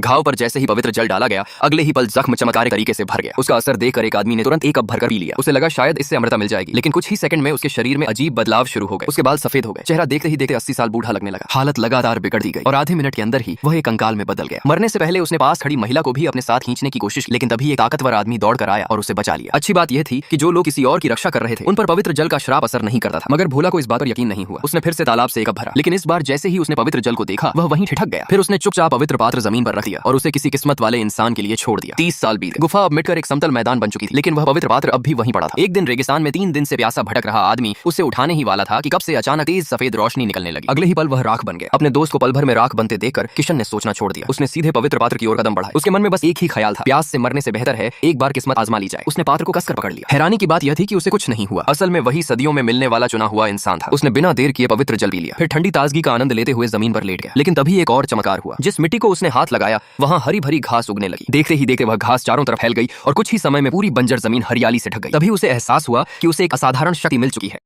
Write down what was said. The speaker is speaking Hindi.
घाव पर जैसे ही पवित्र जल डाला गया, अगले ही पल जख्म चमत्कारिक तरीके से भर गया। उसका असर देखकर एक आदमी ने तुरंत एक कप भरकर पी लिया। उसे लगा शायद इससे अमृता मिल जाएगी, लेकिन कुछ ही सेकंड में उसके शरीर में अजीब बदलाव शुरू हो गए। उसके बाल सफेद हो गए, चेहरा देखते ही देखते 80 साल बूढ़ा लगने लगा। हालत लगातार बिगड़ती गई और आधे मिनट के अंदर ही वह एक कंकाल में बदल गया। मरने से पहले उसने पास खड़ी महिला को भी अपने साथ खींचने की कोशिश की, लेकिन तभी एक ताकतवर आदमी दौड़कर आया और उसे बचा लिया। अच्छी बात यह थी कि जो लोग किसी और की रक्षा कर रहे थे उन पर पवित्र जल का श्राप असर नहीं करता था। मगर भोला को इस बात पर यकीन नहीं हुआ। उसने फिर से तालाब से एक कप भरा, लेकिन इस बार जैसे ही उसने पवित्र जल को देखा वह वहीं ठिठक गया। फिर उसने चुपचाप पवित्र पात्र जमीन पर रख दिया और उसे किसी किस्मत वाले इंसान के लिए छोड़ दिया। 30 साल बीत गए। गुफा अब मिटकर एक समतल मैदान बन चुकी थी, लेकिन वह पवित्र पात्र अब भी वहीं पड़ा था। एक दिन रेगिस्तान में 3 दिन से प्यासा भटक रहा आदमी उसे उठाने ही वाला था कि कब से अचानक तेज सफेद रोशनी निकलने लगी। अगले ही पल वह राख बन गया। अपने दोस्त को पल भर में राख बनते देखकर किशन ने सोचना छोड़ दिया। उसने सीधे पवित्र पात्र की ओर कदम बढ़ाया। उसके मन में बस एक ही ख्याल था, प्यास से मरने से बेहतर है एक बार किस्मत आजमा ली जाए। उसने पात्र को कसकर पकड़ लिया। हैरानी की बात यह थी कि उसे कुछ नहीं हुआ। असल में वही सदियों में मिलने वाला चुना हुआ इंसान था। उसने बिना देर किए पवित्र जल पी लिया, फिर ठंडी ताजगी का आनंद लेते हुए जमीन पर लेट गया। लेकिन तभी एक और चमत्कार हुआ। जिस मिट्टी को उसने हाथ लगाया वहां हरी भरी घास उगने लगी। देखते ही देखते वह घास चारों तरफ फैल गई और कुछ ही समय में पूरी बंजर जमीन हरियाली से ढक गई। तभी उसे एहसास हुआ कि उसे एक असाधारण शक्ति मिल चुकी है।